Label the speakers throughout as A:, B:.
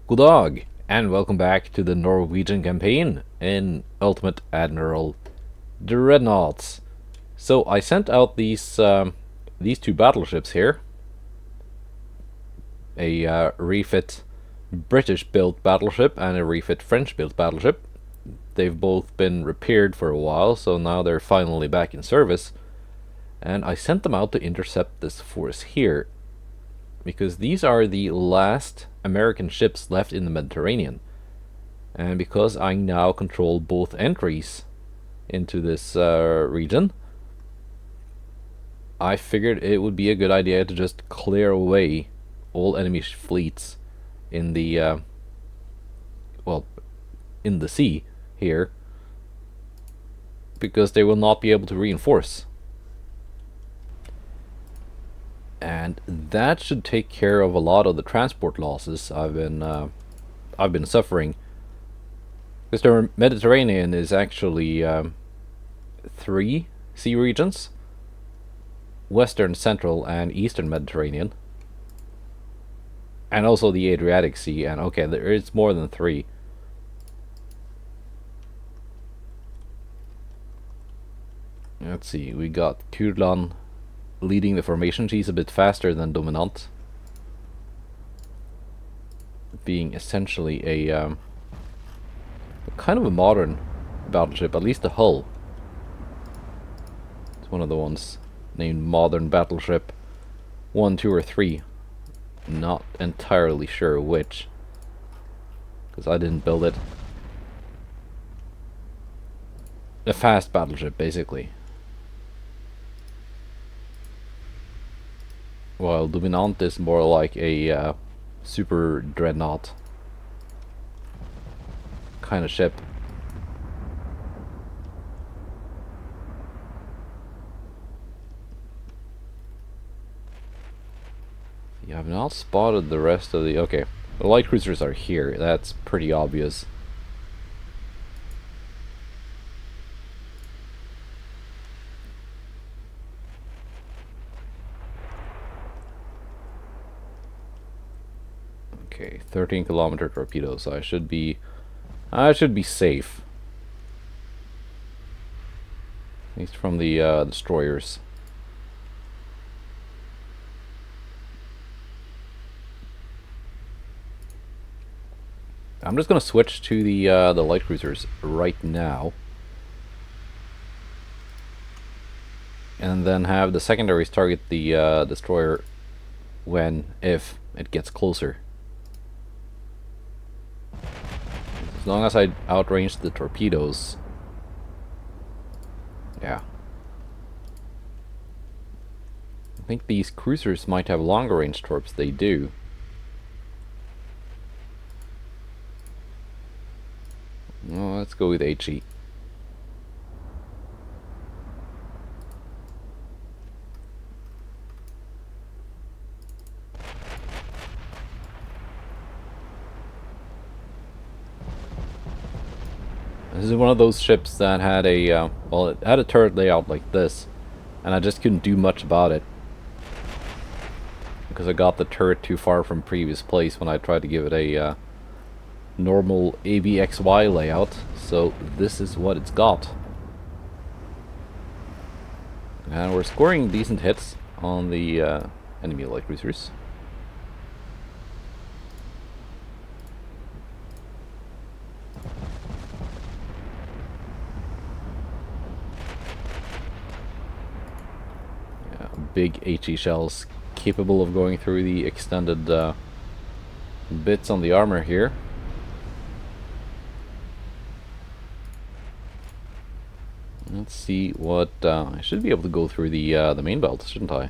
A: Good dog, and welcome back to the Norwegian campaign in Ultimate Admiral Dreadnoughts. So I sent out these two battleships here, a refit British-built battleship and a refit French-built battleship. They've both been repaired for a while, so now they're finally back in service. And I sent them out to intercept this force here, because these are the last American ships left in the Mediterranean. And because I now control both entries into this region, I figured it would be a good idea to just clear away all enemy fleets in the in the sea here, because they will not be able to reinforce. And that should take care of a lot of the transport losses I've been suffering. Because the Mediterranean is actually three sea regions: Western, Central, and Eastern Mediterranean, and also the Adriatic Sea. And okay, there is more than three. Let's see, we got Kurlan leading the formation. She's a bit faster than Dominant, being essentially a kind of a modern battleship, at least the hull. It's one of the ones named Modern Battleship 1, 2, or 3. Not entirely sure which, because I didn't build it. A fast battleship, basically. While Dominant is more like a super dreadnought kind of ship. You have not spotted the rest of the... Okay, the light cruisers are here. That's pretty obvious. Okay, 13-kilometer torpedoes. So I should be safe. At least from the destroyers. I'm just gonna switch to the light cruisers right now, and then have the secondaries target the destroyer if it gets closer. As long as I outrange the torpedoes. Yeah. I think these cruisers might have longer range torps. They do. Well, let's go with HE. This is one of those ships that had a, well, it had a turret layout like this, and I just couldn't do much about it, because I got the turret too far from previous place when I tried to give it a normal ABXY layout, so this is what it's got. And we're scoring decent hits on the enemy light cruisers. Big HE shells capable of going through the extended bits on the armor here. Let's see what I should be able to go through the main belt, shouldn't I?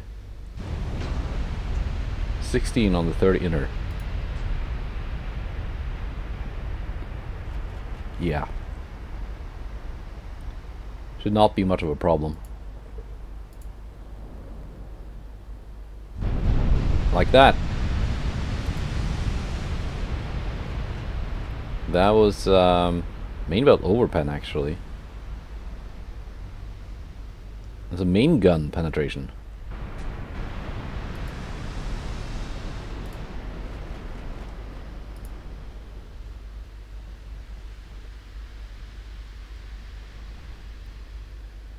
A: 16 on the 30 inner. Yeah. Should not be much of a problem. Like that. That was main belt overpen, actually. There's a main gun penetration.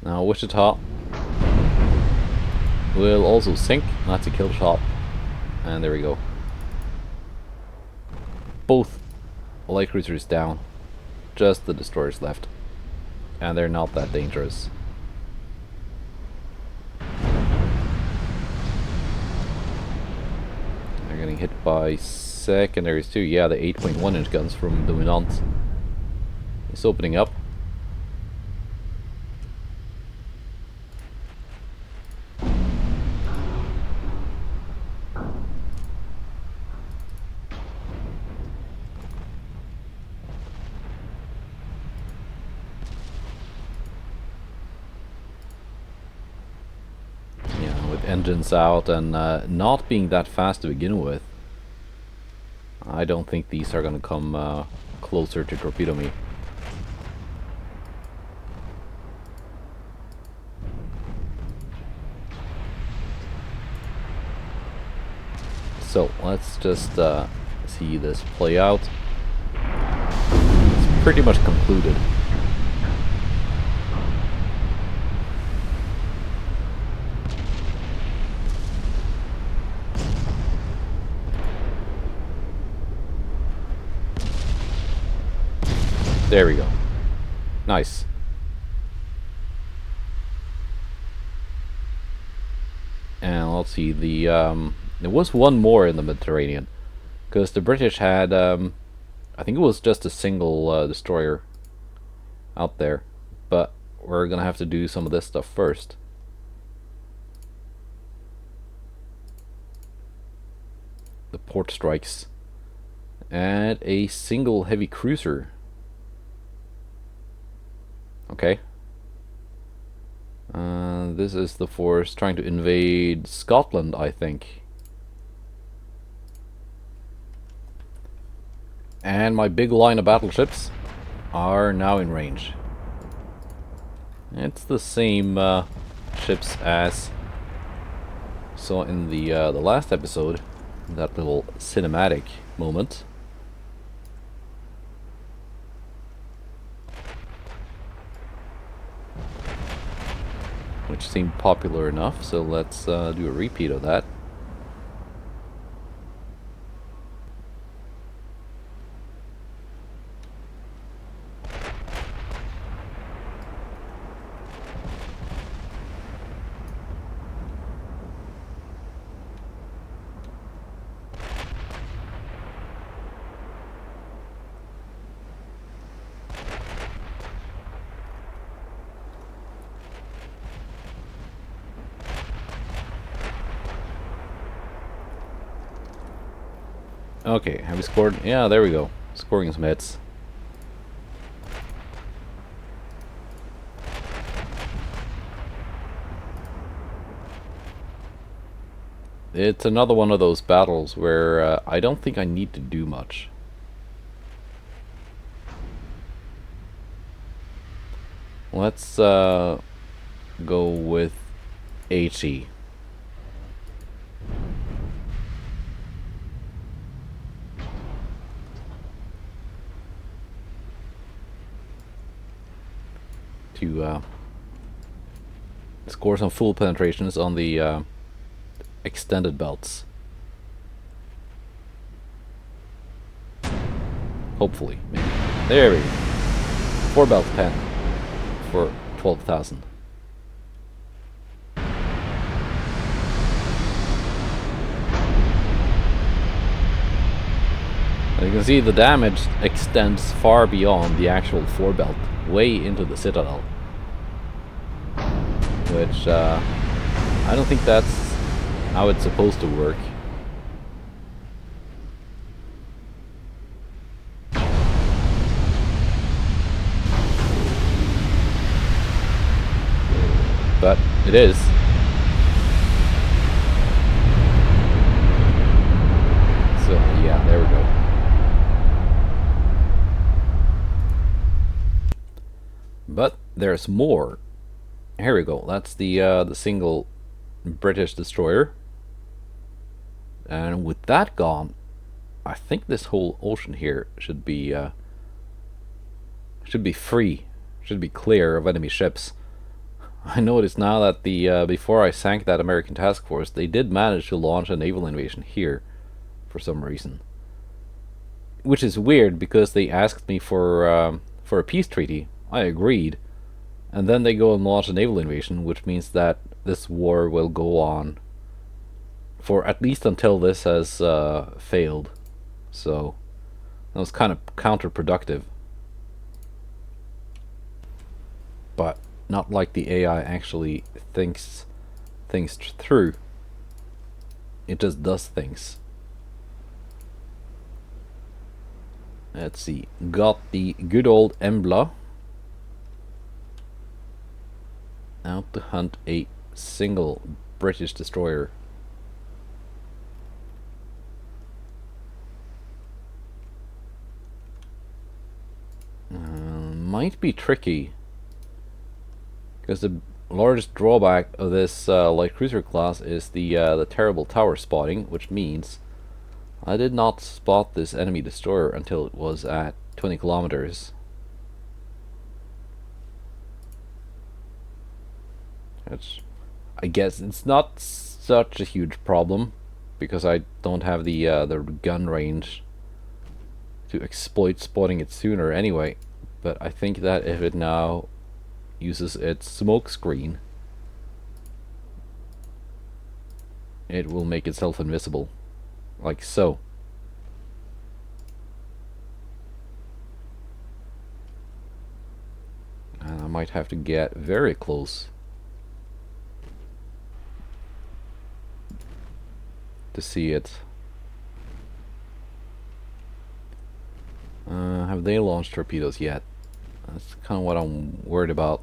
A: Now Wichita will also sink. That's a kill shot. And there we go. Both light cruisers down. Just the destroyers left. And they're not that dangerous. They're getting hit by secondaries too. Yeah, the 8.1 inch guns from Dominant. It's opening up. Engines out and not being that fast to begin with, I don't think these are going to come closer to torpedo me. So let's just see this play out. It's pretty much concluded. There we go. Nice. And let's see, there was one more in the Mediterranean, because the British had, I think it was just a single destroyer out there, but we're gonna have to do some of this stuff first. The port strikes. And a single heavy cruiser. Okay. This is the force trying to invade Scotland, I think. And my big line of battleships are now in range. It's the same ships as saw in the last episode, that little cinematic moment. Which seemed popular enough, so let's do a repeat of that. Okay, have we scored? Yeah, there we go. Scoring some hits. It's another one of those battles where I don't think I need to do much. Let's go with HE. To score some full penetrations on the extended belts. Hopefully, maybe. There we go. 4 belt pen for 12,000. You can see the damage extends far beyond the actual 4 belt, way into the citadel. Which, I don't think that's how it's supposed to work. But it is. So, yeah, there we go. But there's more. Here we go. That's the single British destroyer. And with that gone, I think this whole ocean here should be free, should be clear of enemy ships. I noticed now that the before I sank that American task force, they did manage to launch a naval invasion here for some reason, which is weird because they asked me for a peace treaty. I agreed, and then they go and launch a naval invasion, which means that this war will go on for at least until this has failed. So that was kind of counterproductive, but not like the AI actually thinks things through. It just does things. Let's see. Got the good old Embla out to hunt a single British destroyer. Might be tricky, because the largest drawback of this light cruiser class is the terrible tower spotting, which means I did not spot this enemy destroyer until it was at 20 kilometers. Which I guess it's not such a huge problem because I don't have the gun range to exploit spotting it sooner anyway. But I think that if it now uses its smoke screen, it will make itself invisible, like so. And I might have to get very close to see it. Have they launched torpedoes yet? That's kind of what I'm worried about.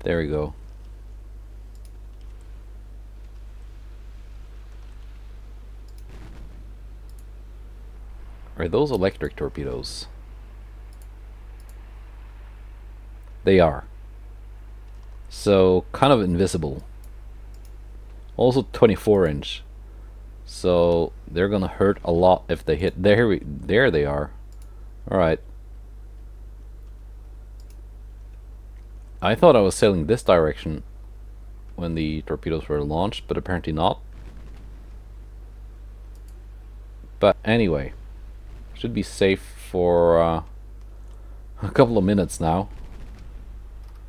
A: There we go. Are those electric torpedoes? They are. So, kind of invisible. Also 24-inch. So, they're gonna hurt a lot if they hit. There they are. Alright. I thought I was sailing this direction when the torpedoes were launched, but apparently not. But anyway, should be safe for a couple of minutes now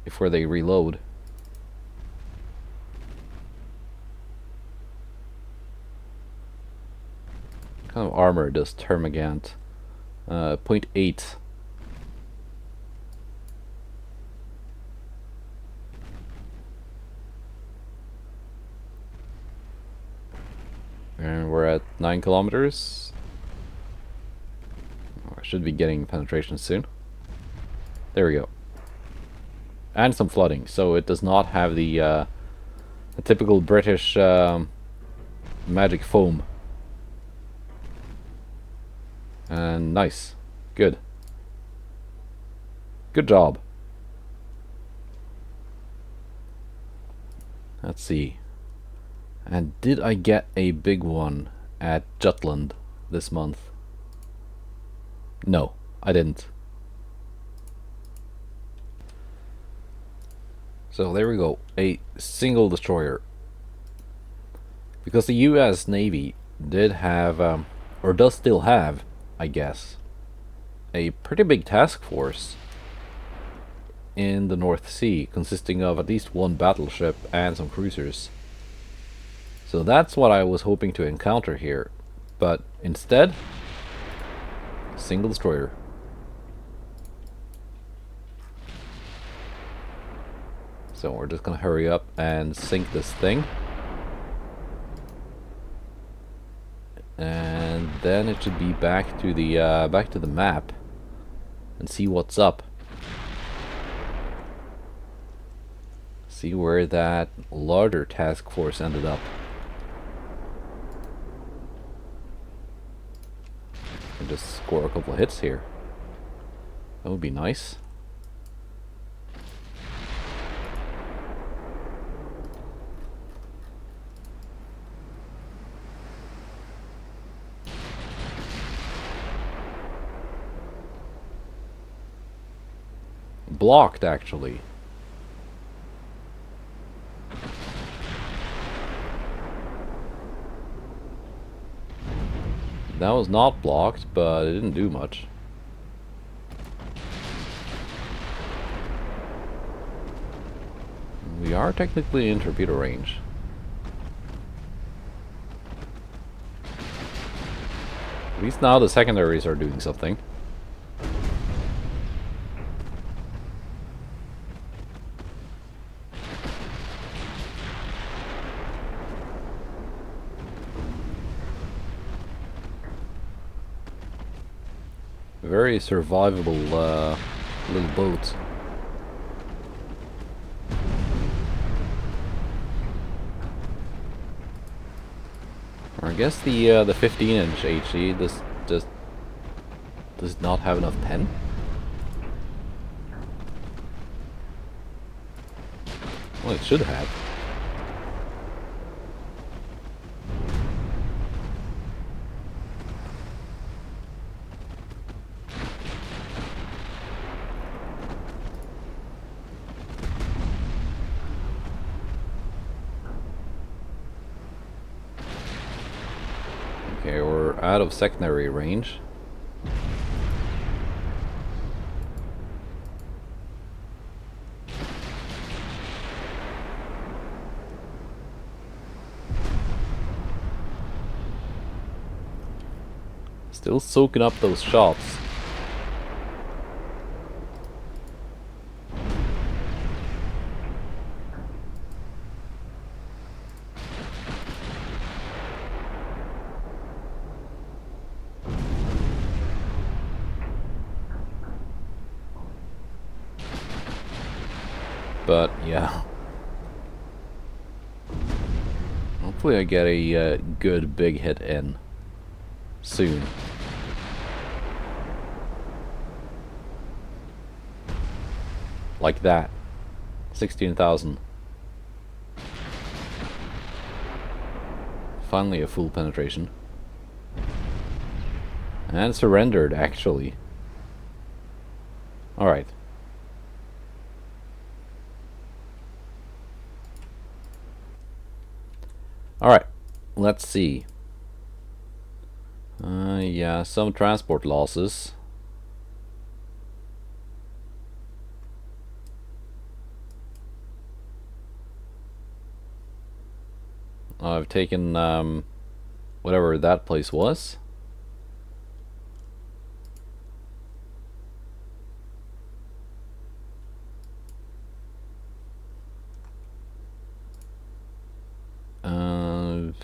A: before they reload. What kind of armor does Termagant? 0.8. And we're at 9 kilometers. Oh, I should be getting penetration soon. There we go. And some flooding, so it does not have the typical British magic foam. And nice. Good. Good job. Let's see. And did I get a big one at Jutland this month? No, I didn't. So there we go, a single destroyer. Because the US Navy did have, or does still have, I guess, a pretty big task force in the North Sea, consisting of at least one battleship and some cruisers. So that's what I was hoping to encounter here, but instead, single destroyer. So we're just gonna hurry up and sink this thing. And then it should be back to the map and see what's up. See where that larger task force ended up. And just score a couple of hits here. That would be nice. Blocked, actually. That was not blocked, but it didn't do much. We are technically in torpedo range. At least now the secondaries are doing something. Very survivable little boat. Or I guess the 15-inch HE does not have enough pen. Well, it should have. Okay, we're out of secondary range. Still soaking up those shots. But yeah, hopefully I get a good big hit in soon. Like that. 16,000. Finally a full penetration. And surrendered, actually. Alright. Alright, let's see. Yeah, some transport losses. I've taken whatever that place was.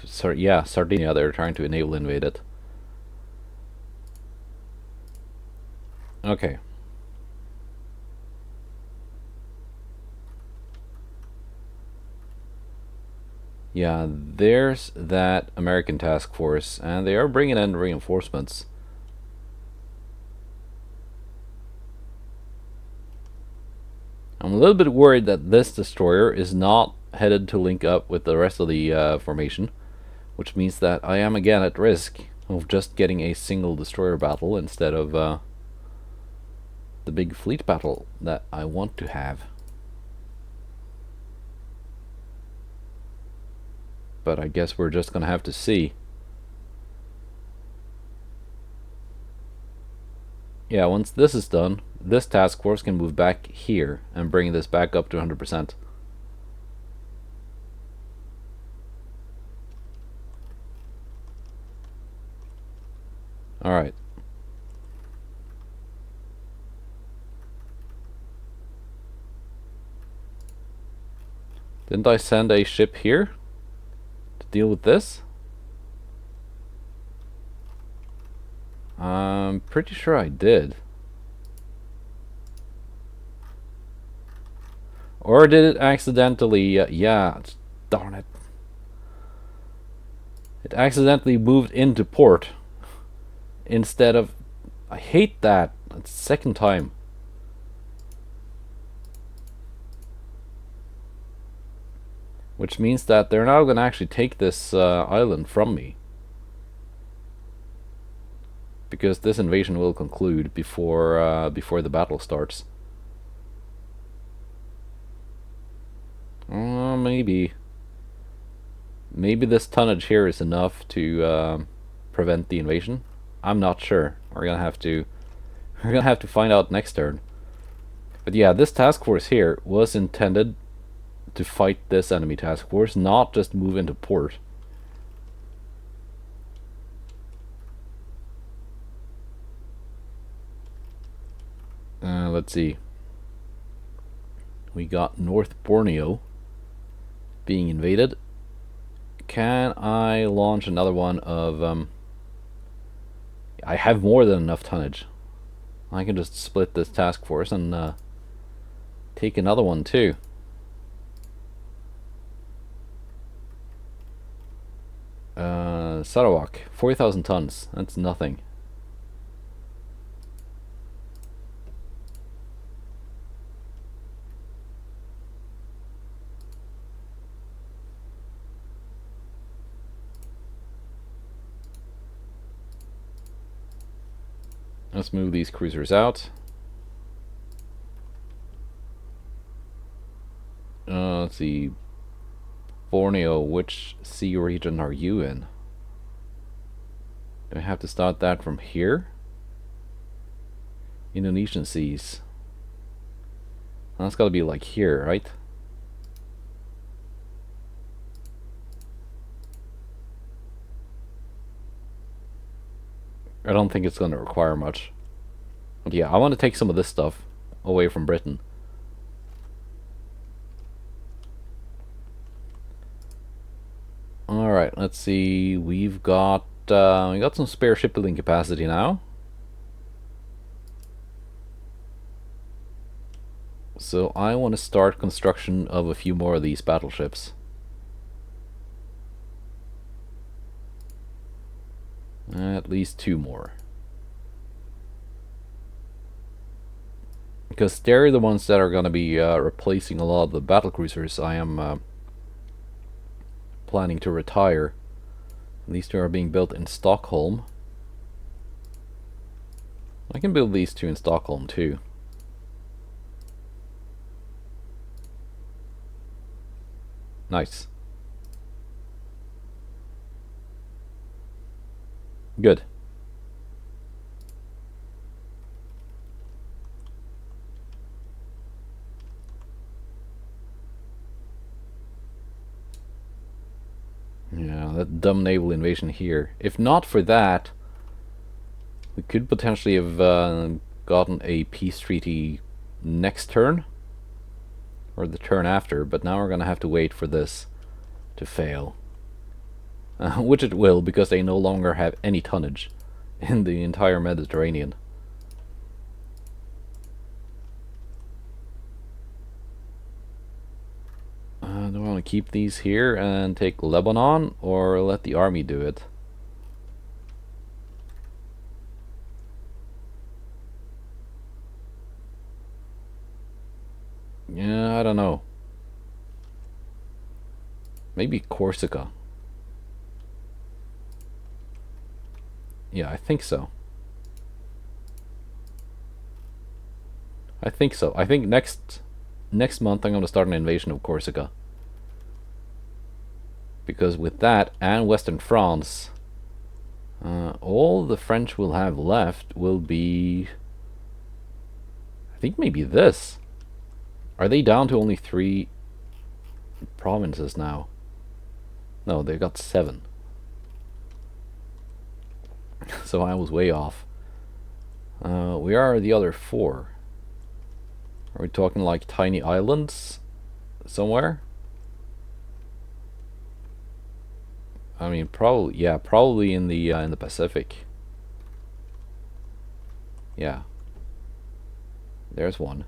A: Sorry, yeah, Sardinia. They're trying to naval invade it. Okay. Yeah, there's that American task force, and they are bringing in reinforcements. I'm a little bit worried that this destroyer is not headed to link up with the rest of the formation, which means that I am again at risk of just getting a single destroyer battle instead of the big fleet battle that I want to have. But I guess we're just gonna have to see. Yeah, once this is done, this task force can move back here and bring this back up to 100%. Alright. Didn't I send a ship here to deal with this? I'm pretty sure I did. Or did it accidentally... yeah, darn it. It accidentally moved into port instead of... I hate that. It's the second time. Which means that they're now going to actually take this island from me. Because this invasion will conclude before the battle starts. Maybe this tonnage here is enough to prevent the invasion? I'm not sure. We're gonna have to find out next turn. But yeah, this task force here was intended to fight this enemy task force, not just move into port. Let's see. We got North Borneo being invaded. Can I launch another one of... I have more than enough tonnage. I can just split this task force and take another one too. Sarawak, 40,000 tons. That's nothing. Let's move these cruisers out. Let's see. Borneo, which sea region are you in? Do I have to start that from here? Indonesian seas. That's gotta be like here, right? I don't think it's gonna require much. But yeah, I want to take some of this stuff away from Britain. Alright, let's see. We got some spare shipbuilding capacity now. So I want to start construction of a few more of these battleships. At least 2 more. Because they're the ones that are going to be replacing a lot of the battlecruisers I am planning to retire. These 2 are being built in Stockholm. I can build these 2 in Stockholm too. Nice. Good. Yeah, that dumb naval invasion here. If not for that, we could potentially have gotten a peace treaty next turn. Or the turn after, but now we're gonna have to wait for this to fail. Which it will, because they no longer have any tonnage in the entire Mediterranean. Do I want to keep these here and take Lebanon, or let the army do it? Yeah, I don't know. Maybe Corsica. Yeah, I think so. I think so. I think next month I'm going to start an invasion of Corsica. Because with that and Western France, all the French will have left will be... I think maybe this. Are they down to only 3 provinces now? No, they got 7. So I was way off. We are the other 4. Are we talking like tiny islands somewhere? I mean, probably, yeah, probably in the Pacific. Yeah. There's one.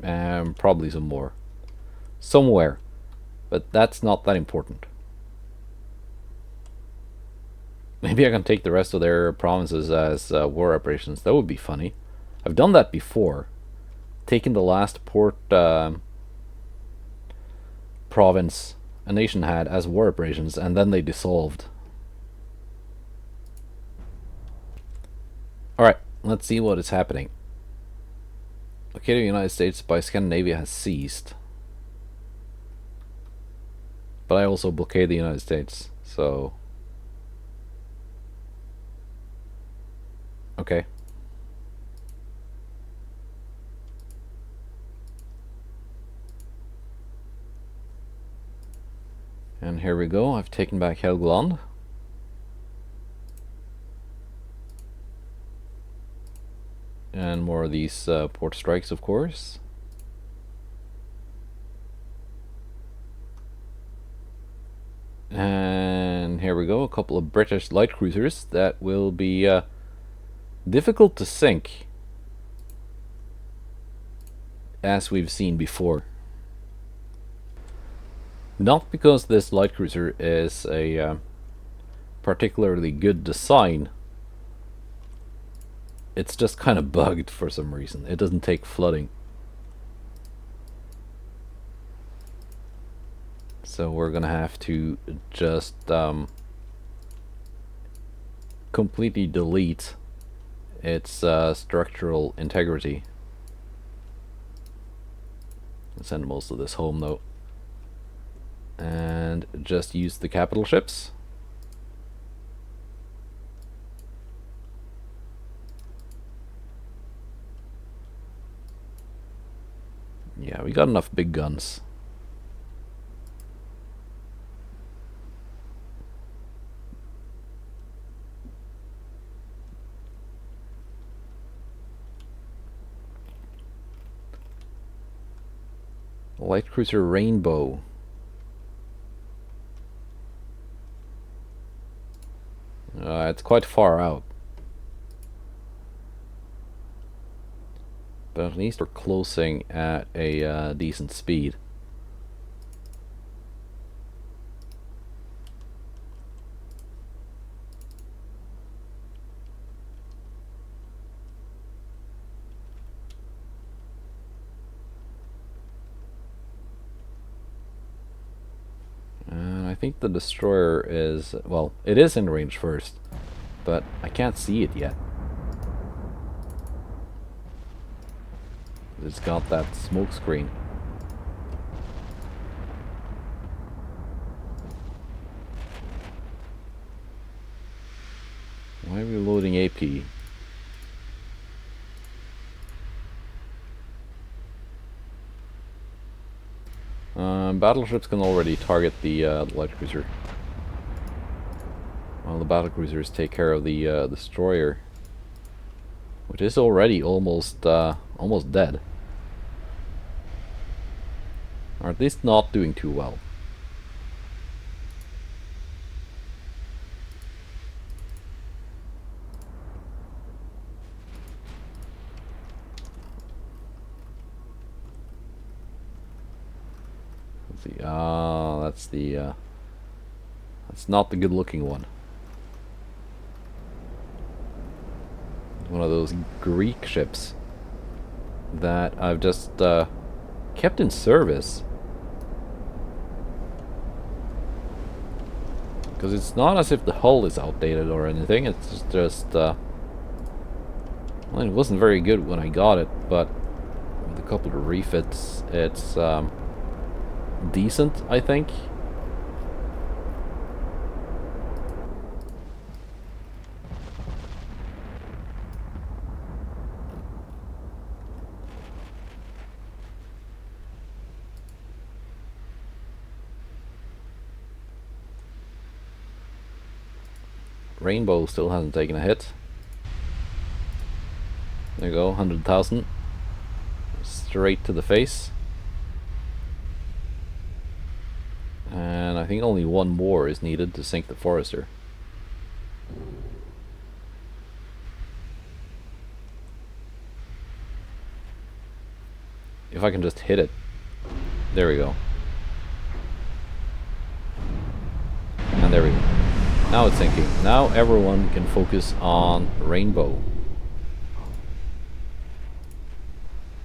A: And probably some more. Somewhere. But that's not that important. Maybe I can take the rest of their provinces as war operations. That would be funny. I've done that before. Taken the last port province a nation had as war operations, and then they dissolved. Alright, let's see what is happening. Located in the United States by Scandinavia has ceased. But I also blockade the United States, so... Okay. And here we go, I've taken back Helgoland. And more of these port strikes, of course. And here we go, a couple of British light cruisers that will be difficult to sink, as we've seen before. Not because this light cruiser is a particularly good design, it's just kind of bugged for some reason. It doesn't take flooding. So we're gonna have to just completely delete its structural integrity. I'll send most of this home though. And just use the capital ships. Yeah, we got enough big guns. Light cruiser Rainbow. It's quite far out. But at least we're closing at a decent speed. And I think the destroyer is, well, it is in range first, but I can't see it yet. It's got that smoke screen. Why are we loading AP? Battleships can already target the light cruiser. While the battle cruisers take care of the destroyer, which is already almost dead. Or at least not doing too well. Let's see. That's not the good-looking one. One of those Greek ships that I've just kept in service. Because it's not as if the hull is outdated or anything, it's just well, it wasn't very good when I got it, but with a couple of refits, it's decent, I think. Rainbow still hasn't taken a hit. There you go, 100,000. Straight to the face. And I think only one more is needed to sink the Forester. If I can just hit it. There we go. And there we go. Now it's sinking. Now everyone can focus on Rainbow.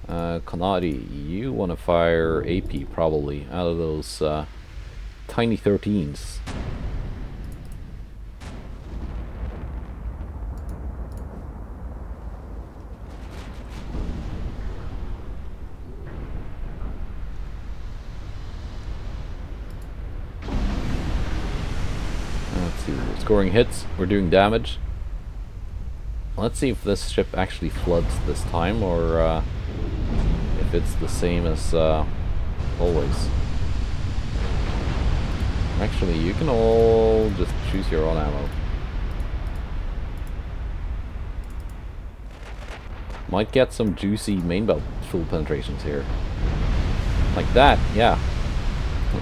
A: Kanadi, you want to fire AP probably out of those tiny 13s. see, we're scoring hits, we're doing damage. Let's see if this ship actually floods this time, or if it's the same as always. Actually, you can all just choose your own ammo. Might get some juicy main belt full penetrations here. Like that, yeah.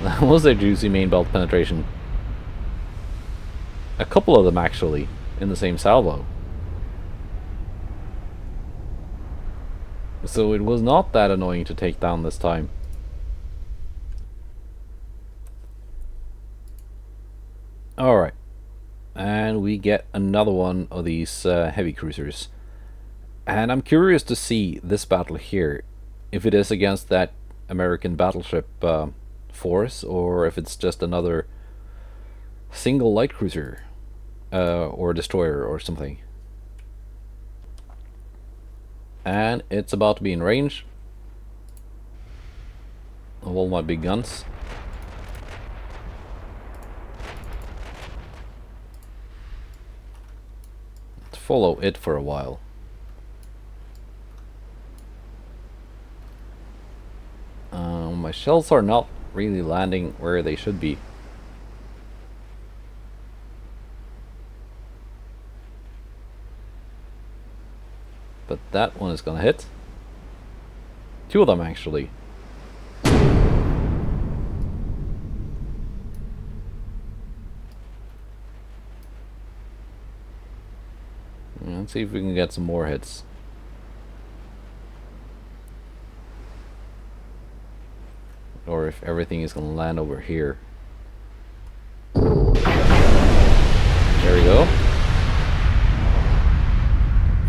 A: That was a juicy main belt penetration. A couple of them actually, in the same salvo. So it was not that annoying to take down this time. Alright. And we get another one of these heavy cruisers. And I'm curious to see this battle here, if it is against that American battleship force, or if it's just another single light cruiser or destroyer or something. And it's about to be in range of all my big guns. Let's follow it for a while. My shells are not really landing where they should be. But that one is gonna hit. Two of them actually. Let's see if we can get some more hits. Or if everything is gonna land over here. There we go.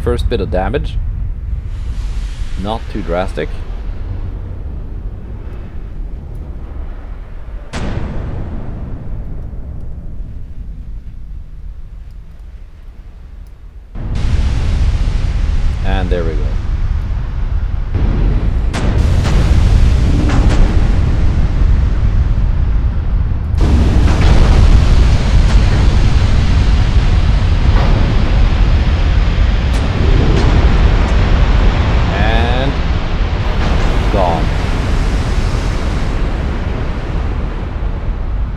A: First bit of damage. Not too drastic. And there we go.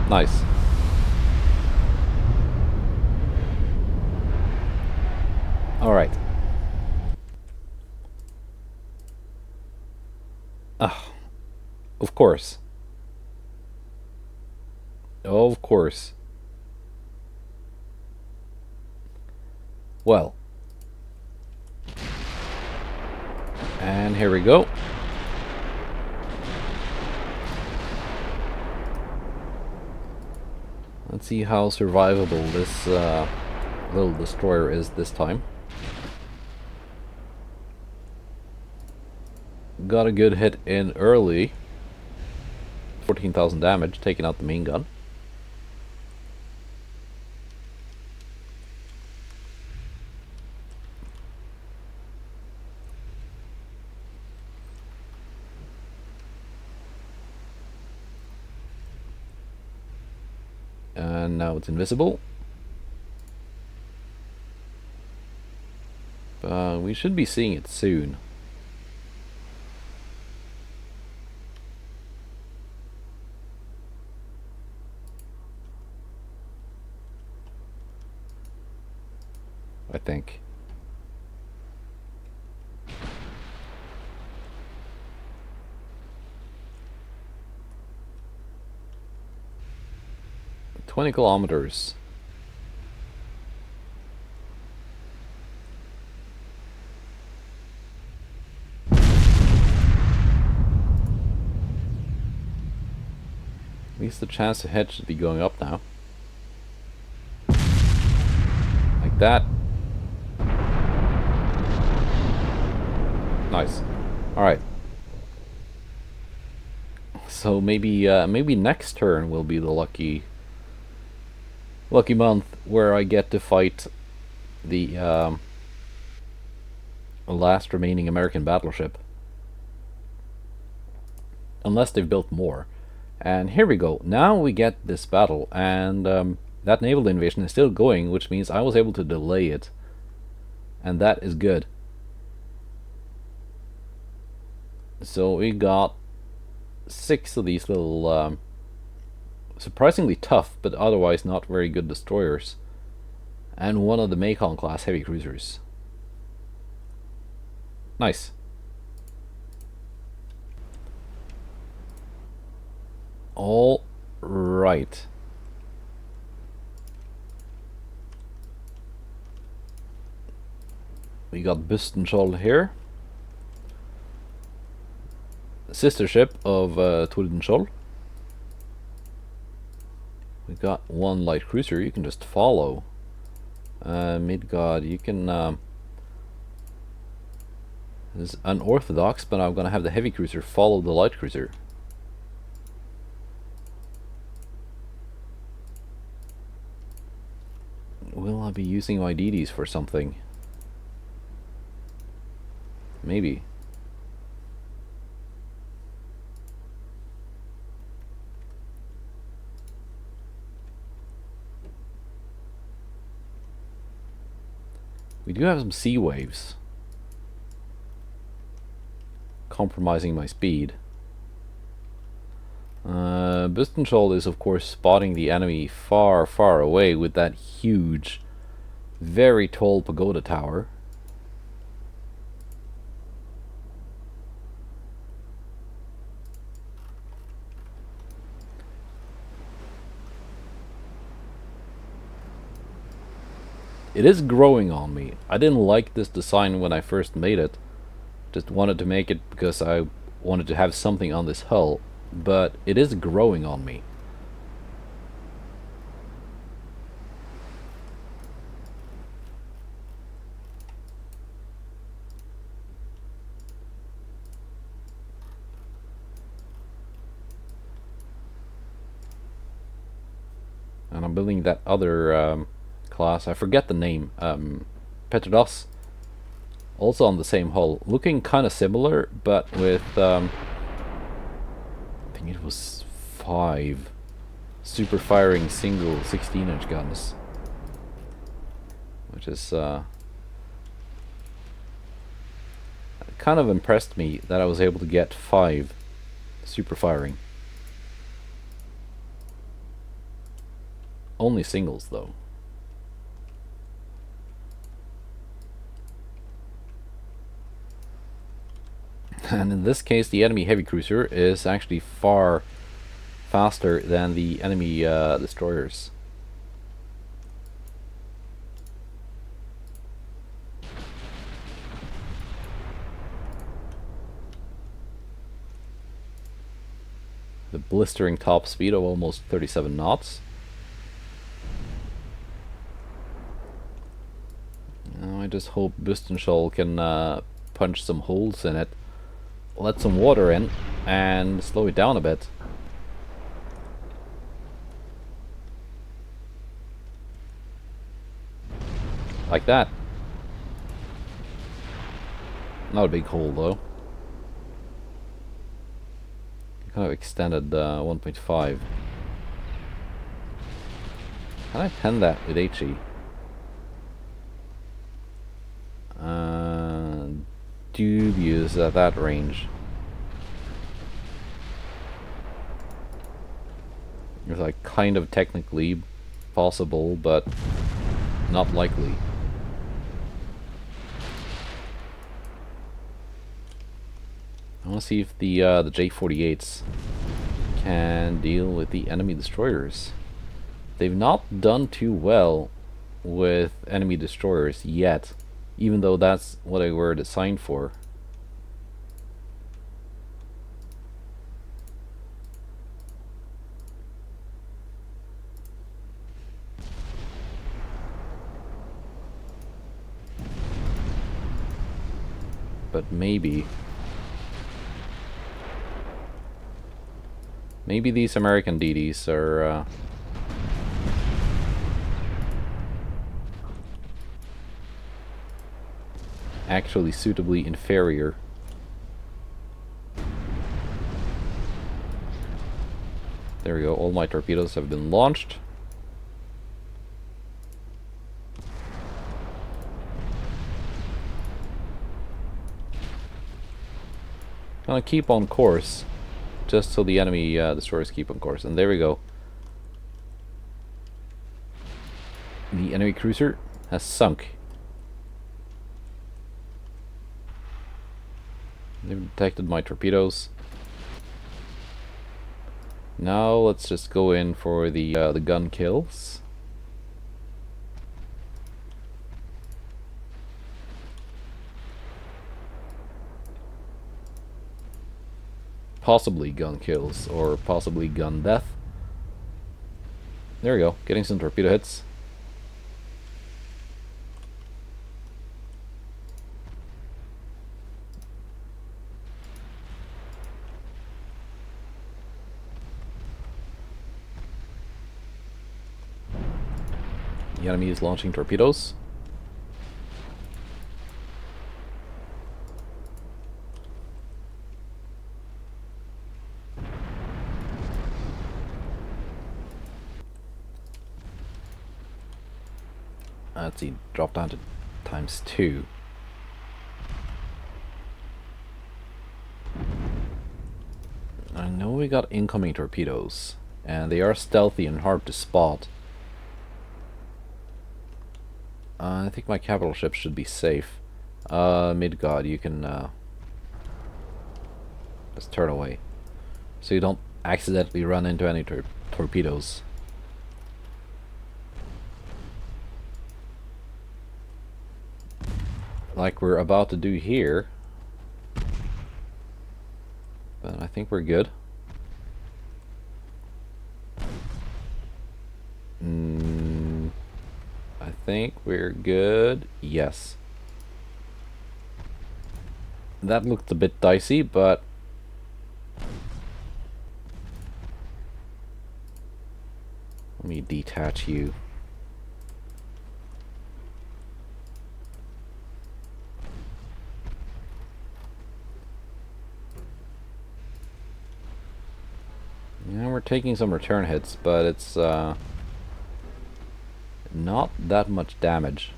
A: Nice. All right. Of course. Of course. Well. And here we go. Let's see how survivable this little destroyer is this time. Got a good hit in early. 14,000 damage, taking out the main gun. And now it's invisible. We should be seeing it soon. I think. "20 kilometers. At least the chance to hit should be going up now. Like that. Nice. Alright. So maybe next turn will be the lucky month where I get to fight the last remaining American battleship. Unless they've built more. And here we go. Now we get this battle, and That naval invasion is still going, which means I was able to delay it. And that is good. So we got 6 of these little surprisingly tough but otherwise not very good destroyers, and 1 of the Macon class heavy cruisers. Nice. All right. We got Bustenskjold here. Sister ship of Tordenskjold. We got 1 light cruiser you can just follow. Midgard, you can this is unorthodox, but I'm gonna have the heavy cruiser follow the light cruiser. Will I be using my DDs for something? Maybe. We do have some sea waves, compromising my speed. Bustenskjold is of course spotting the enemy far, far away with that huge, very tall pagoda tower. It is growing on me. I didn't like this design when I first made it. Just wanted to make it because I wanted to have something on this hull. But it is growing on me. And I'm building that other class. I forget the name. Petrodas. Also on the same hull. Looking kind of similar, but with I think it was 5 super firing single 16-inch guns, which is kind of impressed me that I was able to get 5 super firing. Only singles though. And in this case, the enemy heavy cruiser is actually far faster than the enemy destroyers. The blistering top speed of almost 37 knots. Now I just hope Bustenskjold can punch some holes in it, let some water in, and slow it down a bit. Like that. Not a big hole though. Kind of extended 1.5. Can I pen that with HE? Dubious at that range. It's like kind of technically possible, but not likely. I want to see if the J-48s can deal with the enemy destroyers. They've not done too well with enemy destroyers yet, even though that's what they were designed for. But maybe these American DDs are actually suitably inferior. There we go, all my torpedoes have been launched. gonna keep on course, just so the enemy destroyers keep on course. And there we go. The enemy cruiser has sunk. They've detected my torpedoes. Now let's just go in for the gun kills. Possibly gun kills, or possibly gun death. There we go, getting some torpedo hits. The enemy is launching torpedoes. Let's see, drop down to ×2. I know we got incoming torpedoes, and they are stealthy and hard to spot. I think my capital ship should be safe. Midgard, you can just turn away, so you don't accidentally run into any torpedoes. Like we're about to do here. But I think we're good. I think we're good. Yes. That looked a bit dicey, but let me detach you. Yeah, we're taking some return hits, but it's not that much damage.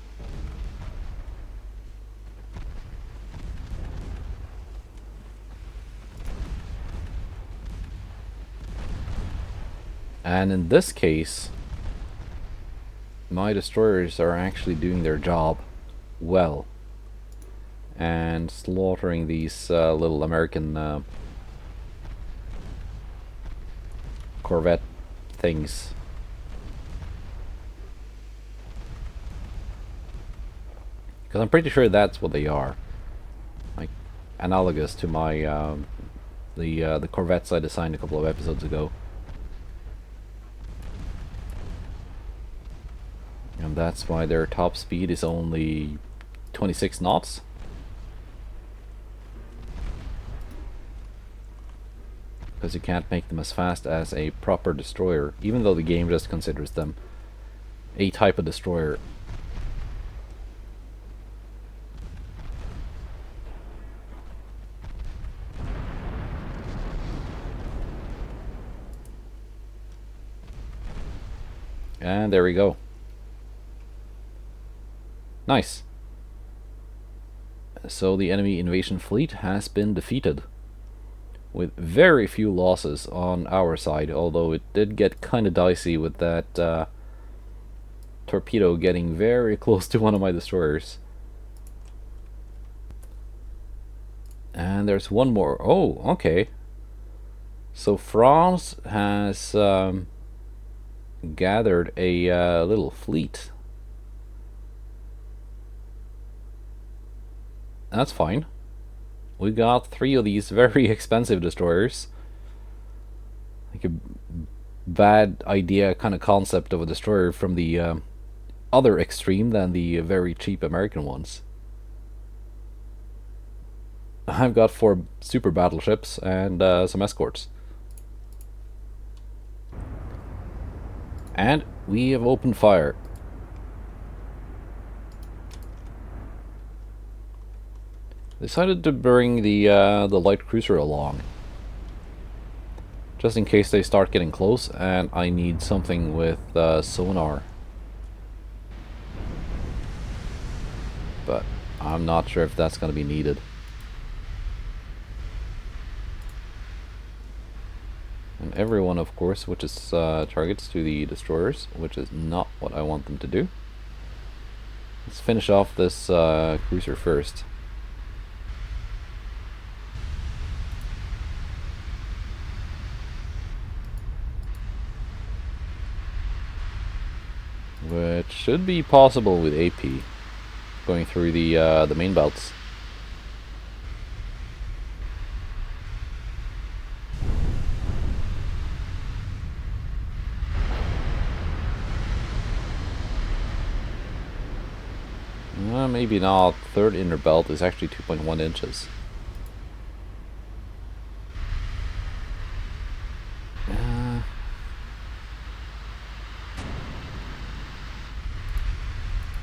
A: And in this case, my destroyers are actually doing their job well and slaughtering these little American Corvette things. Because I'm pretty sure that's what they are, like analogous to my the Corvettes I designed a couple of episodes ago. And that's why their top speed is only 26 knots. Because you can't make them as fast as a proper destroyer, even though the game just considers them a type of destroyer. And there we go. Nice. So the enemy invasion fleet has been defeated, with very few losses on our side, although it did get kind of dicey with that torpedo getting very close to one of my destroyers. And there's one more. Oh, okay. So France has gathered a little fleet. That's fine. We got 3 of these very expensive destroyers. Like a bad idea kind of concept of a destroyer from the other extreme than the very cheap American ones. I've got 4 super battleships and some escorts. And we have opened fire. Decided to bring the light cruiser along, just in case they start getting close, and I need something with sonar. But I'm not sure if that's going to be needed. everyone, of course, which is targets to the destroyers, which is not what I want them to do. Let's finish off this cruiser first. Which should be possible with AP going through the main belts. Maybe not. Third inner belt is actually 2.1 inches.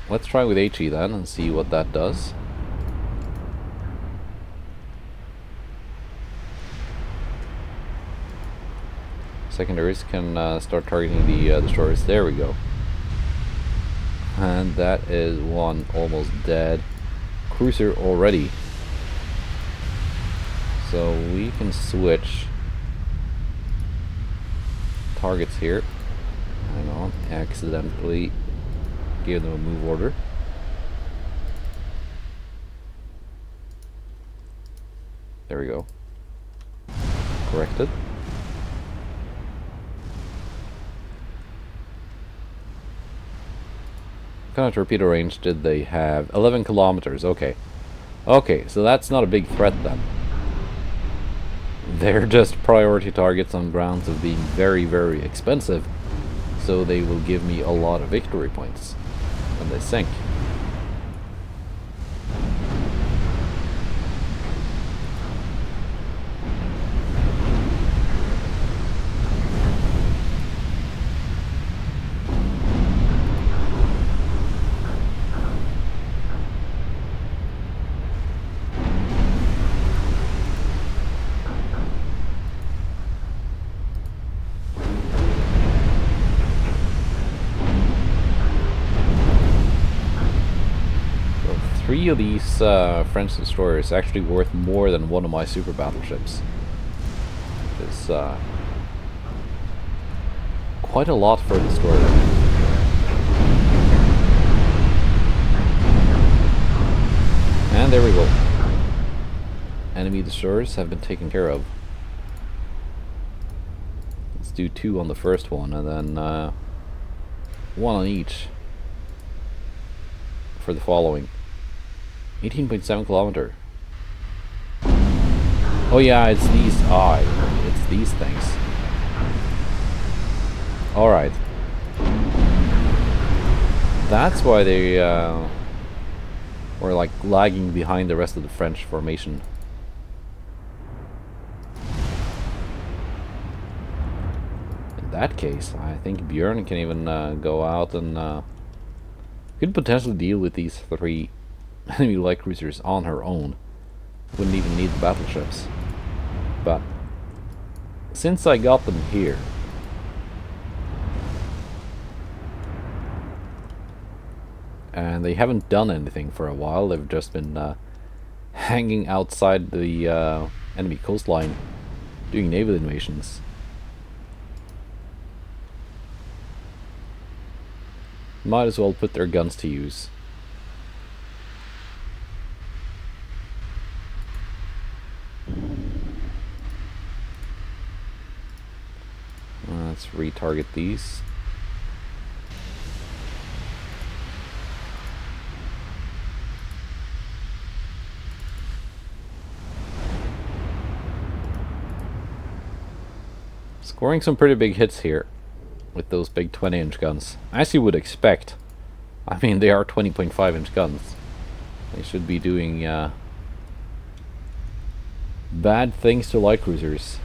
A: Let's try with HE then and see what that does. Secondaries can start targeting the destroyers. There we go. And that is one almost dead cruiser already. So we can switch targets here. Hang on, accidentally gave them a move order. There we go. Corrected. What kind of torpedo range did they have? 11 kilometers, okay. Okay, so that's not a big threat then. They're just priority targets on grounds of being very, very expensive. So they will give me a lot of victory points when they sink. Three of these French destroyers are actually worth more than one of my super battleships. Which is quite a lot for a destroyer. And there we go. Enemy destroyers have been taken care of. Let's do 2 on the first one and then 1 on each for the following. 18.7 kilometer. Oh yeah, it's these. It's these things. Alright. That's why they were like lagging behind the rest of the French formation. In that case, I think Björn can even go out and could potentially deal with these 3 enemy light cruisers on her own. Wouldn't even need the battleships. But since I got them here, and they haven't done anything for a while, they've just been hanging outside the enemy coastline doing naval invasions. Might as well put their guns to use. Let's retarget these. Scoring some pretty big hits here with those big 20-inch guns, as you would expect. I mean, they are 20.5-inch guns. They should be doing bad things to light cruisers.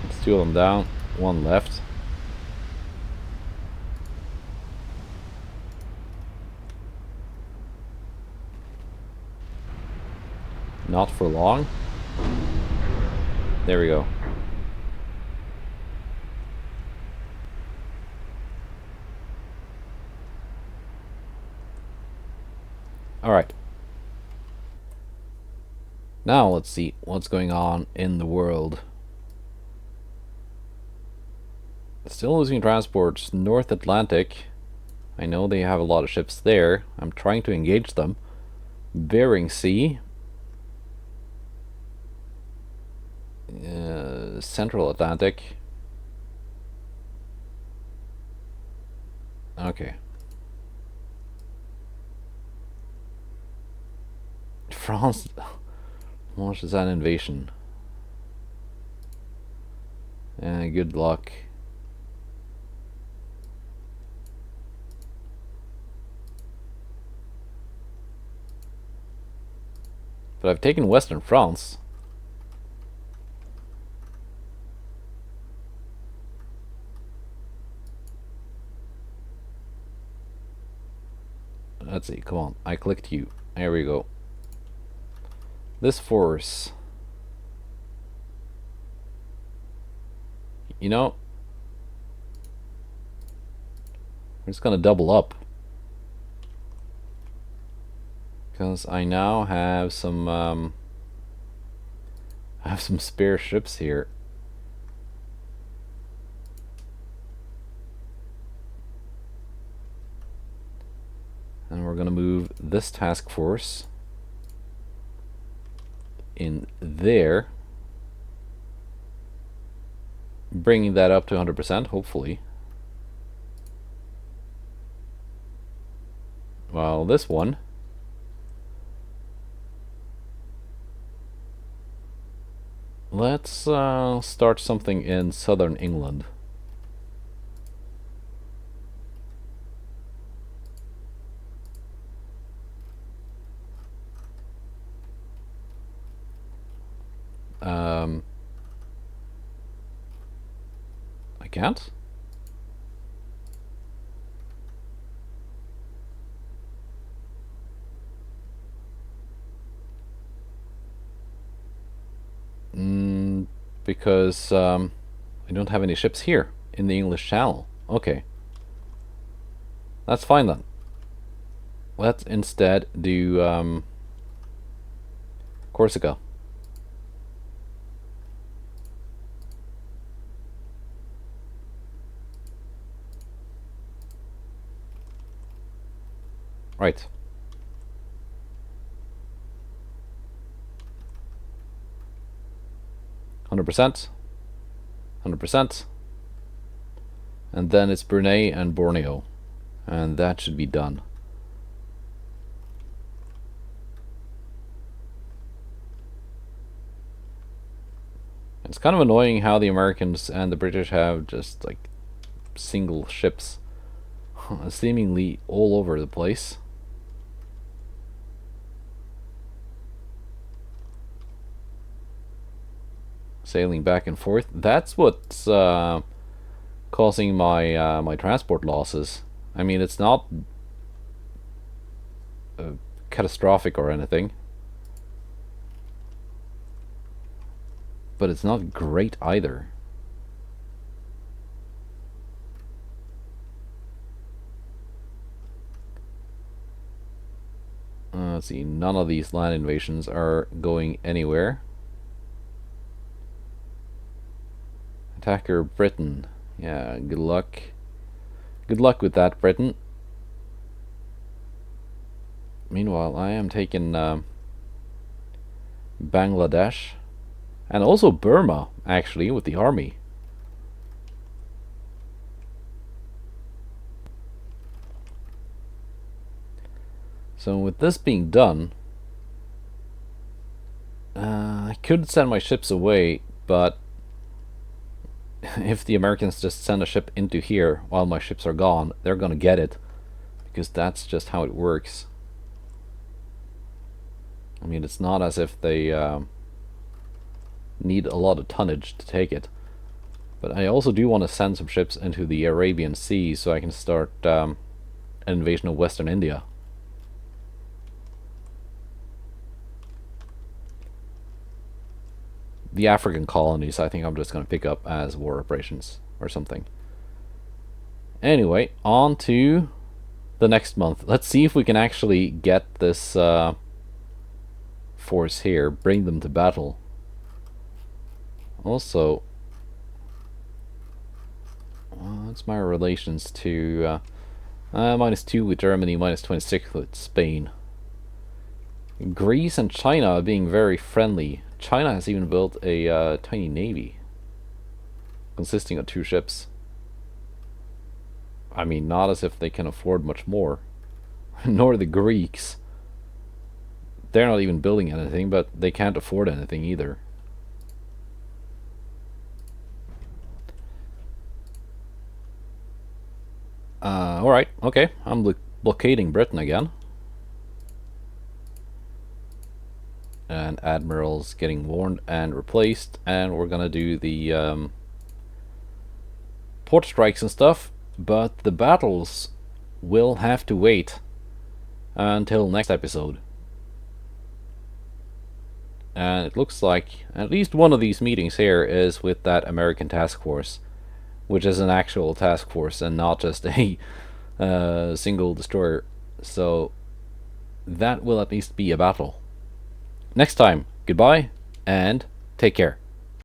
A: Let's 2 of them down, 1 left. Not for long. There we go. Alright. Now let's see what's going on in the world. Still losing transports North Atlantic. I know they have a lot of ships there. I'm trying to engage them. Bering Sea. Central Atlantic. Okay. France launches an invasion. Good luck. But I've taken Western France. Let's see, come on. I clicked you. There we go. This force. You know, we're just gonna double up. Because I now have some spare ships here. And we're gonna move this task force in there, bringing that up to 100%, hopefully. Well, this one, let's start something in southern England. I can't? Because I don't have any ships here in the English Channel. Okay. That's fine then. Let's instead do Corsica. Right. %, 100%, and then it's Brunei and Borneo, and that should be done. It's kind of annoying how the Americans and the British have just like single ships seemingly all over the place. Sailing back and forth. That's what's causing my my transport losses. I mean, it's not catastrophic or anything, but it's not great either. Let's see, none of these land invasions are going anywhere. Attacker Britain. Yeah, good luck. Good luck with that, Britain. Meanwhile, I am taking Bangladesh. And also Burma, actually, with the army. So with this being done, I could send my ships away, but if the Americans just send a ship into here while my ships are gone, they're gonna get it, because that's just how it works. I mean, it's not as if they need a lot of tonnage to take it. But I also do want to send some ships into the Arabian Sea so I can start an invasion of Western India. The African colonies, I think I'm just going to pick up as war operations or something. Anyway, on to the next month. Let's see if we can actually get this force here, bring them to battle. Also, what's my relations to -2 with Germany, -26 with Spain. Greece and China are being very friendly. China has even built a tiny navy consisting of 2 ships. I mean, not as if they can afford much more. Nor the Greeks. They're not even building anything, but they can't afford anything either. Alright, okay. I'm blockading Britain again. And admirals getting warned and replaced. And we're gonna do the port strikes and stuff. But the battles will have to wait until next episode. And it looks like at least one of these meetings here is with that American task force, which is an actual task force and not just a single destroyer. So that will at least be a battle. Next time, goodbye and take care.